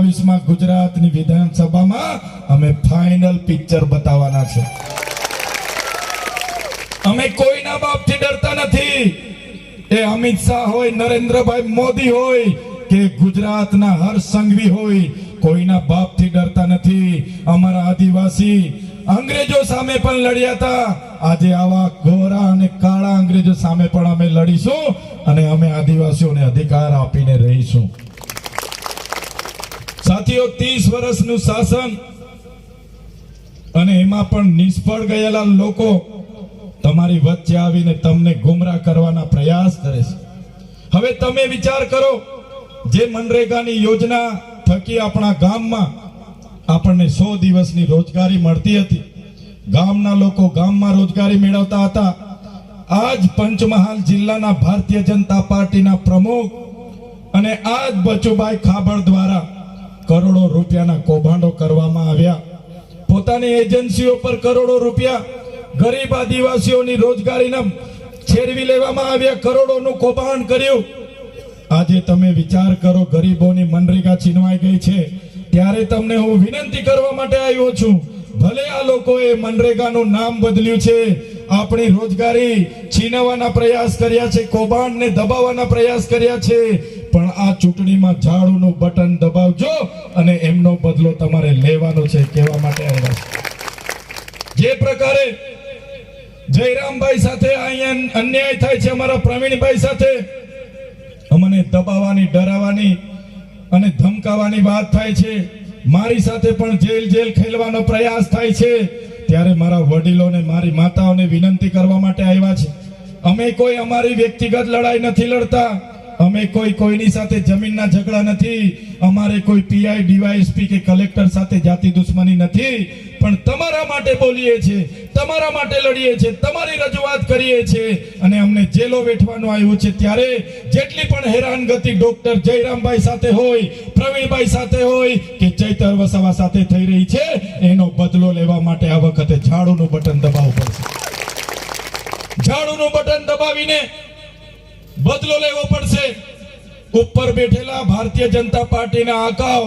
2027 ગુજરાતની વિધાનસભામાં અમે ફાઇનલ પિક્ચર બતાવવાના છે. અમે કોઈના બાપથી ડરતા નથી. એ અમિત શાહ હોય, નરેન્દ્રભાઈ મોદી હોય કે ગુજરાતના હર્ષ સંઘવી હોય, કોઈના બાપથી ડરતા નથી. અમારા આદિવાસી અંગ્રેજો સામે પણ લડ્યા હતા. આજે આવા ગોરા અને કાળા અંગ્રેજો સામે પણ અમે લડીશું અને અમે આદિવાસીઓને અધિકાર આપીને રહીશું. સાથીઓ, 30 વર્ષનું શાસન અને એમાં પણ નિષ્ફળ ગયેલા લોકો તમારી વચ્ચે આવીને તમને ગુમરાહ કરવાના પ્રયાસ કરે છે. હવે તમે વિચાર કરો, જે મનરેગાની યોજના થકી આપણા ગામમાં આપણને 100 દિવસની રોજગારી મળતી હતી, ગામના લોકો ગામમાં રોજગારી મેળવતા હતા. આજ પંચમહાલ જિલ્લાના ભારતીય જનતા પાર્ટીના પ્રમુખ અને આજ બચુભાઈ ખાબડ દ્વારા કરોડો રૂપિયાના કૌભાંડો કરવામાં આવ્યા. પોતાની એજન્સીઓ પર કરોડો રૂપિયા ગરીબ આદિવાસીઓની રોજગારીના છેરવી લેવામાં આવ્યા, કરોડોનું કૌભાંડ કર્યું. આજે તમે વિચાર કરો, ગરીબોની મનરેગા છીનવાઈ ગઈ છે. ત્યારે તમને હું વિનંતી કરવા માટે આવ્યો છું, ભલે આ લોકોએ મનરેગાનું નામ બદલ્યું છે, આપણી રોજગારી છીનવવાના પ્રયાસ કર્યા છે, કૌભાંડને દબાવવાના પ્રયાસ કર્યા છે, પણ આ ચૂંટણીમાં ઝાડુનું બટન દબાવજો અને એમનો બદલો તમારે લેવાનો છે, કહેવા માટે આવ્યા છે. જે પ્રકારે જયરામભાઈ સાથે અહીંયા અન્યાય થાય છે, અમારા પ્રવીણભાઈ સાથે અમને દબાવવાની, ડરાવવાની અને ધમકાવવાની વાત થાય છે, મારી સાથે પણ જેલ ખેલવાનો પ્રયાસ થાય છે, ત્યારે મારા વડીલોને, મારી માતાઓને વિનંતી કરવા માટે આવ્યા છે. અમે કોઈ અમારી વ્યક્તિગત લડાઈ નથી લડતા. અમે કોઈની સાથે જમીનના ઝઘડા નથી. અમારે કોઈ પીઆઈ, ડીવાયએસપી કે કલેક્ટર સાથે જાતિ દુશ્મની નથી. પણ તમારા માટે બોલીએ છીએ, તમારા માટે લડીએ છીએ, તમારી રજૂઆત કરીએ છીએ અને અમને જેલો વેઠવાનું આવ્યું છે. ત્યારે જેટલી પણ હેરાનગતિ ડોક્ટર જયરામભાઈ સાથે હોય, પ્રવીણભાઈ સાથે હોય કે ચૈતર વસાવા સાથે થઈ રહી છે, એનો બદલો લેવા માટે આ વખતે ઝાડુનું બટન દબાવવું પડશે. ઝાડુનું બટન દબાવીને બદલો લેવો પડશે. ઉપર બેઠેલા ભારતીય જનતા પાર્ટીના આકાઓ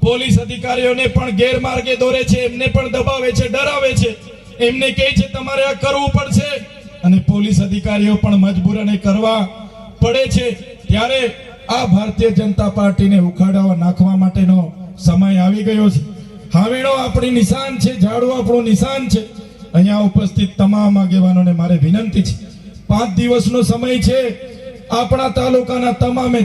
પોલીસ અધિકારીઓને પણ ગેરમાર્ગે દોરે છે, એમને પણ દબાવે છે, ડરાવે છે, એમને કહે છે તમારે આ કરવું પડશે અને પોલીસ અધિકારીઓ પણ મજબૂરને કરવા પડે છે. ત્યારે આ ભારતીય જનતા પાર્ટીને ઉખાડવા નાખવા માટેનો સમય આવી ગયો છે. હાવેણો આપણી નિશાન છે, ઝાડુ આપણું નિશાન છે. અહીંયા ઉપસ્થિત તમામ આગેવાનોને મારે વિનંતી છે, 5 દિવસનો સમય છે. આપણા તાલુકાના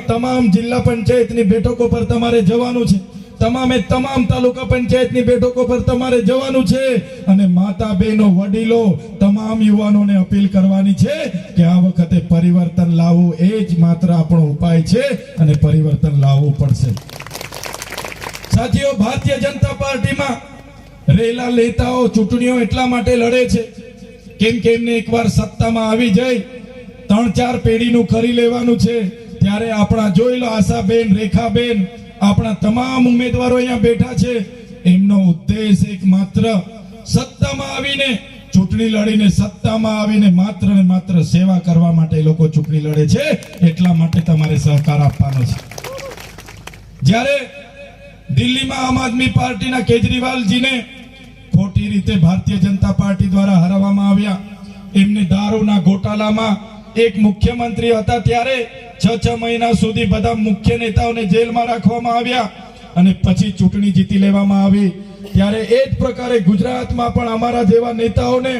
તમામ જિલ્લા પંચાયતની બેઠકો પર તમારે જવાનું છે. તમામ તાલુકા પંચાયતની બેઠકો પર તમારે જવાનું છે અને માતા, બહેનો, વડીલો, તમામ યુવાનોને અપીલ કરવાની છે કે આ વખતે પરિવર્તન લાવવું એ જ માત્ર આપણો ઉપાય છે અને પરિવર્તન લાવવું પડશે. સાથીઓ, ભારતીય જનતા પાર્ટીમાં રહેલા નેતાઓ ચૂંટણીઓ એટલા માટે લડે છે કેમ કે એમને એકવાર સત્તામાં આવી જાય, 3-4 પેઢીનું કરી લેવાનું છે. ત્યારે આપણા જોઈ લો, આશાબેન, રેખાબેન, આપણા તમામ ઉમેદવારો અહીંયા બેઠા છે. એમનો ઉદ્દેશ એક માત્ર સત્તામાં આવીને, ચૂંટણી લડીને સત્તામાં આવીને માત્ર ને માત્ર સેવા કરવા માટે લોકો ચૂંટણી લડે છે. એટલા માટે તમારે સહકાર આપવાનો છે. જ્યારે દિલ્હીમાં આમ આદમી પાર્ટીના કેજરીવાલજીને ખોટી રીતે ભારતીય જનતા પાર્ટી દ્વારા હરાવવામાં આવ્યા, એમને દારૂના ગોટાલામાં એક મુખ્યમંત્રી હતા, ત્યારે 6 મહિના સુધી બધા મુખ્ય નેતાઓને જેલમાં રાખવામાં આવ્યા અને પછી ચૂંટણી જીતી લેવામાં આવી. ત્યારે એ જ પ્રકારે ગુજરાતમાં પણ અમારા જેવા નેતાઓને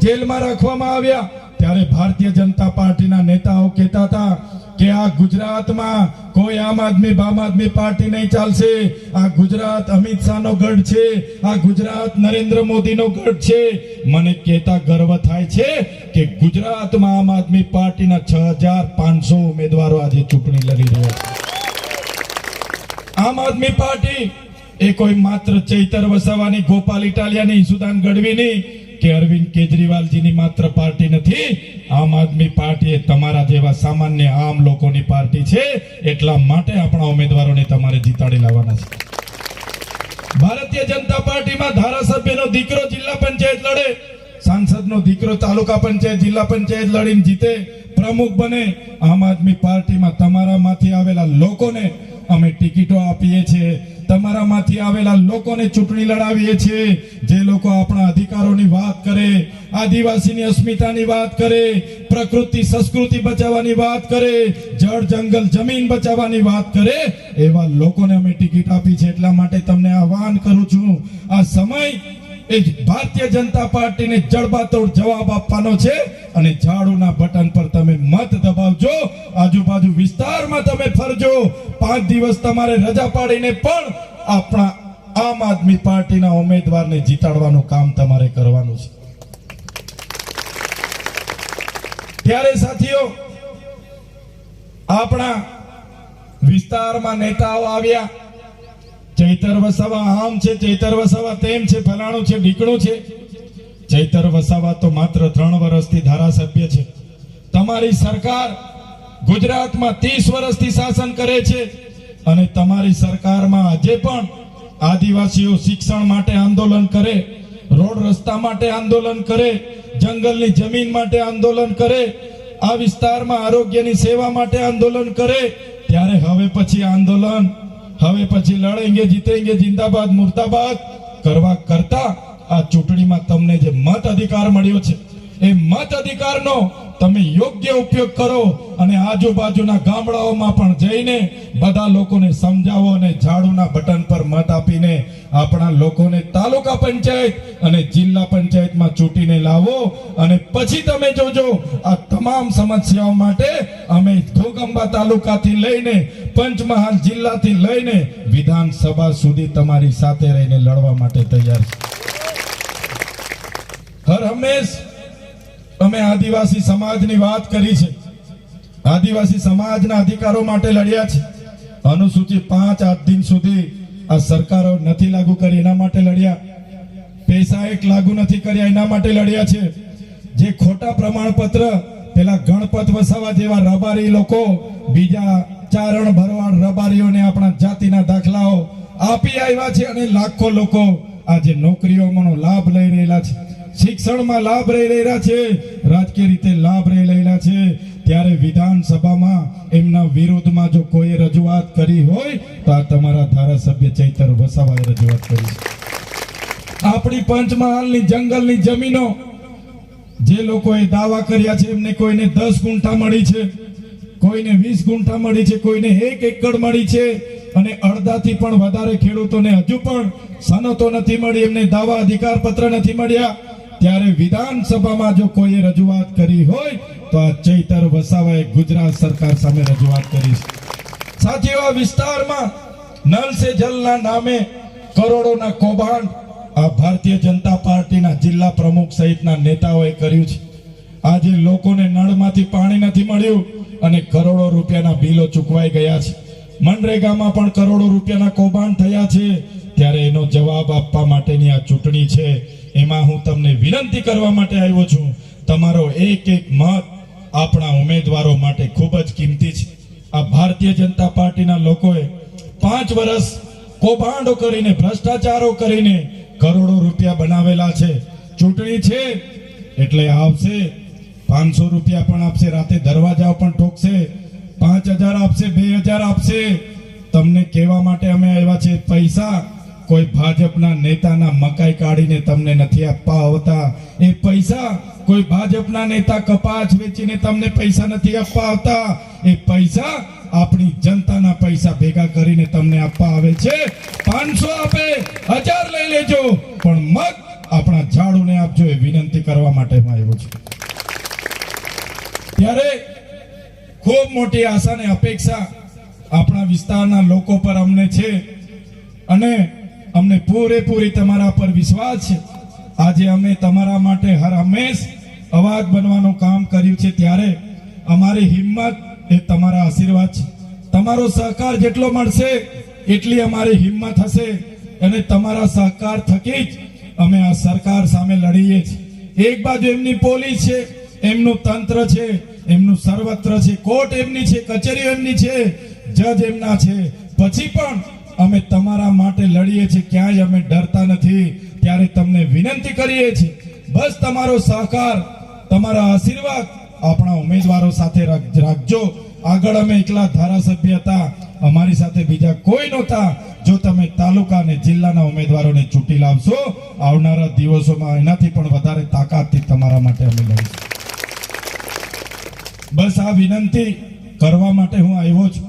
જેલમાં રાખવામાં આવ્યા. ત્યારે ભારતીય જનતા પાર્ટીના નેતાઓ કહેતા હતા કે આ ગુજરાતમાં કોઈ આમ આદમી પાર્ટી નહીં ચાલશે. આ ગુજરાત અમિત શાહનો ગઢ છે, આ ગુજરાત નરેન્દ્ર મોદીનો ગઢ છે. મને કહેતા ગર્વ થાય છે કે ગુજરાતમાં આમ આદમી પાર્ટીના 6500 ઉમેદવારો આજે ચૂંટણી લડી રહ્યા છે. આમ આદમી પાર્ટી એ કોઈ માત્ર ચૈતર વસાવાની, ગોપાલ ઇટાલિયાની, ઈસુદાન ગઢવીની કે અરવિંદ કેજરીવાલજીની માત્ર પાર્ટી નથી. આમ આદમી પાર્ટી એ તમારા જેવા સામાન્ય આમ લોકોની પાર્ટી છે. એટલા માટે આપણા ઉમેદવારોને તમારે જીતાડી લાવવાના છે. ભારતીય જનતા પાર્ટીમાં ધારાસભ્યનો દીકરો જિલ્લા પંચાયત લડે, સાંસદનો દીકરો તાલુકા પંચાયત, જિલ્લા પંચાયત લડીને જીતે, પ્રમુખ બને. આમ આદમી પાર્ટીમાં તમારામાંથી આવેલા લોકોને અમે ટિકિટો આપીએ છીએ, તમારામાંથી આવેલા લોકોને ચૂંટણી લડાવીએ છીએ, જે લોકો આપણા અધિકારોની વાત કરે, આદિવાસીની અસ્મિતાની વાત કરે, પ્રકૃતિ સંસ્કૃતિ બચાવવાની વાત કરે, જળ જંગલ જમીન બચાવવાની વાત કરે, એવા લોકોને અમે ટિકિટ આપી છે. એટલા માટે તમને આહવાન કરું છું, આ સમય એ ભારતીય જનતા પાર્ટીને જડબાતોડ જવાબ આપવાનો છે અને ઝાડુના બટન પર તમે મત દબાવજો. આજુબાજુ વિસ્તારમાં તમે ફરજો, 5 દિવસ તમારે રજા પાડીને પણ આપણા આમ આદમી પાર્ટીના ઉમેદવારને જીતાડવાનું કામ તમારે કરવાનું છે. ત્યારે સાથીઓ, આપણા વિસ્તારમાં નેતાઓ આવ્યા, ચૈતર વસાવા આમ છે, ચૈતર વસાવા તેમ છે, ફલાણું છે, ઢીકણું છે. ચૈતર વસાવા તો માત્ર 3 વર્ષથી ધારાસભ્ય છે. તમારી સરકાર ગુજરાતમાં 30 વર્ષથી શાસન કરે છે અને તમારી સરકારમાં આજે પણ આદિવાસીઓ શિક્ષણ માટે આંદોલન કરે, રોડ રસ્તા માટે આંદોલન કરે, જંગલની જમીન માટે આંદોલન કરે, આ વિસ્તારમાં આરોગ્યની સેવા માટે આંદોલન કરે. ત્યારે હવે પછી આંદોલન, હવે પછી લડેંગે જીતેંગે જિંદાબાદ મુર્દાબાદ કરવા કરતા આ ચૂંટણીમાં તમને જે મત અધિકાર મળ્યો છે એ મત અધિકારનો તમે યોગ્ય ઉપયોગ કરો અને આજુબાજુના ગામડાઓમાં પણ જઈને બધા લોકોને સમજાવો અને ઝાડુના બટન પર મત આપીને આપણા લોકોને તાલુકા પંચાયત અને જિલ્લા પંચાયતમાં ચૂંટીને લાવો. અને પછી તમે જોજો, આ તમામ સમસ્યાઓ માટે અમે ઘોગંબા તાલુકાથી લઈને પંચમહાલ જિલ્લાથી લઈને વિધાનસભા સુધી તમારી સાથે રહીને લડવા માટે તૈયાર છે. હર હંમેશ અમે આદિવાસી સમાજની વાત કરી છે, આદિવાસી સમાજના અધિકારો માટે લડ્યા છે. અનુસૂચિ 5 આજ દિન સુધી આ સરકારો નથી લાગુ કરી, એના માટે લડ્યા. પૈસા એક લાગુ નથી કર્યા, એના માટે લડ્યા છે. જે ખોટા પ્રમાણપત્ર પેલા ગણપત વસાવા જેવા રબારી લોકો, બીજા ચારણ ભરવાડ રબારીઓને આપણા જાતિના દાખલાઓ આપી આવ્યા છે અને લાખો લોકો આજે નોકરીઓનો લાભ લઈ રહેલા છે, શિક્ષણમાં લાભ લઈ રહ્યા છે, રાજકીય રીતે લાભ લઈ રહેલા છે. ત્યારે વિધાનસભામાં એમના વિરોધમાં જો કોઈ રજૂઆત કરી હોય તો આ તમારા ધારાસભ્ય ચૈતર વસાવાએ રજૂઆત કરી છે. આપણી પંચમહાલની જંગલની જમીનો જે લોકોએ દાવા કર્યા છે, એમને કોઈને 10 ગુંઠા મળી છે, કોઈને 20 ગુંઠા મળી છે, કોઈને 1 એકડ મળી છે અને અડધાથી પણ વધારે ખેડૂતોને હજુ પણ સનતો નથી મળી, એમને દાવા અધિકાર પત્ર નથી મળ્યા. ત્યારે વિધાનસભામાં જો કોઈએ રજૂઆત કરી હોય તો આ ચૈતર વસાવાએ ગુજરાત સરકાર સામે રજૂઆત કરી છે. સાથીઓ, આ વિસ્તારમાં નલ સે જલના નામે કરોડોના કૌભાંડ આ ભારતીય જનતા પાર્ટીના જિલ્લા પ્રમુખ સહિતના નેતાઓએ કર્યું છે. આજે લોકોને નળમાંથી પાણી નથી મળ્યું અને કરોડો રૂપિયાના બિલો ચૂકવાઈ ગયા છે. મનરેગામાં પણ કરોડો રૂપિયાના કૌભાંડ થયા છે. ત્યારે એનો જવાબ આપવા માટેની આ ચૂંટણી છે. એમાં હું તમને વિનંતી કરવા માટે આવ્યો છું, તમારો એક એક મત આપણા ઉમેદવારો માટે ખૂબ જ કિંમતી છે. આ ભારતીય જનતા પાર્ટીના લોકોએ 5 વર્ષ કૌભાંડો કરીને, ભ્રષ્ટાચારો કરીને કરોડો રૂપિયા બનાવેલા છે. ચૂંટણી છે એટલે આવશે, 500 રૂપિયા પણ આપશે, રાતે દરવાજા પણ ઠોકશે, 5000 આપશે, 2000 આપશે. તમને કહેવા માટે અમે આવ્યા છે, પૈસા કોઈ ભાજપના નેતાના મકાઈ કાઢીને તમને નથી આપવા આવતા. એ પૈસા કોઈ ભાજપના નેતા કપાસ વેચીને તમને પૈસા નથી આપવા આવતા. એ પૈસા આપણી જનતાના પૈસા ભેગા કરીને તમને આપવા આવે છે. 500 આપે, 1000 લઈ લેજો, પણ મત આપણા ઝાડુને આપજો, એ વિનંતી કરવા માટે હું આવ્યો છું. ત્યારે ખૂબ મોટી આશા અને અપેક્ષા આપણા વિસ્તારના લોકો પર અમને છે અને અમને પૂરેપૂરી તમારા પર વિશ્વાસ છે. આજે અમે તમારા માટે હર હંમેશ અવાજ બનવાનું કામ કર્યું છે. ત્યારે અમારી હિંમત એ તમારા આશીર્વાદ છે. તમારો સહકાર જેટલો મળશે એટલી અમારી હિંમત હશે અને તમારા સહકાર થકી જ અમે આ સરકાર સામે લડીએ છીએ. એક બાજુ એમની પોલીસ છે, એમનું તંત્ર છે, એમનું સર્વત્ર છે, કોર્ટ એમની છે, કચેરીઓ એમની છે, જજ એમના છે, પછી પણ અમે તમારા માટે લડીએ છીએ, ક્યાંય અમે ડરતા નથી. ત્યારે તમને વિનંતી કરીએ છીએ, બસ તમારો સહકાર, તમારા આશીર્વાદ આપણા ઉમેદવારો સાથે રાખજો. આગળ અમે એકલા ધારાસભ્ય હતા, અમારી સાથે બીજા કોઈ નહોતા. જો તમે તાલુકા અને જિલ્લાના ઉમેદવારોને ચૂંટી લાવશો, આવનારા દિવસોમાં એનાથી પણ વધારે તાકાતથી તમારા માટે અમે લડીશું. બસ આ વિનંતી કરવા માટે હું આવ્યો છું.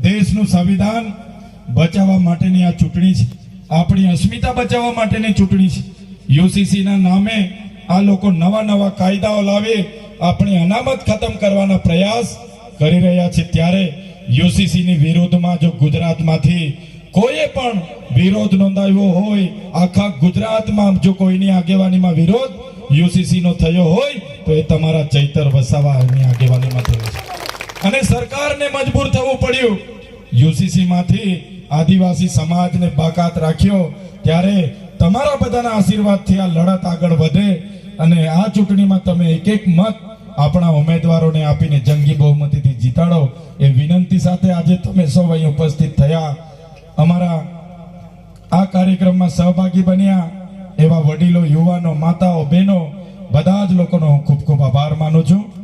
દેશનું સંવિધાન બચાવવા માટેની આ ચૂંટણી છે. આપણી અસ્મિતા બચાવવા માટેની ચૂંટણી છે. યુસીસી ના નામે આ લોકો નવા નવા કાયદાઓ લાવે આપણી અનામત ખતમ કરવાના પ્રયાસ કરી રહ્યા છે. ત્યારે યુસીસી ની વિરોધમાં જો ગુજરાતમાંથી કોઈએ પણ વિરોધ નોંધાવ્યો હોય, આખા ગુજરાતમાં જો કોઈની આગેવાનીમાં વિરોધ યુસીસી નો થયો હોય તો એ તમારા ચૈતર વસાવાની આગેવાનીમાં થયો છે. અને સરકારને મજબૂર થવું પડ્યું. યુસીસી માંથી આદિવાસી સમાજને બાકાત રાખ્યો. ત્યારે તમારા બધાના આશીર્વાદથી આ લડત આગળ વધે અને આ ચૂંટણીમાં તમે એક એક મત આપણા ઉમેદવારોને આપીને જંગી બહુમતીથી જીતાડો એ વિનંતી સાથે આજે તમે સૌ અહીં ઉપસ્થિત થયા. અમારા આ કાર્યક્રમમાં સહભાગી બન્યા એવા વડીલો, યુવાનો, માતાઓ, બહેનો બધા જ લોકોનો હું ખૂબ ખૂબ આભાર માનું છું.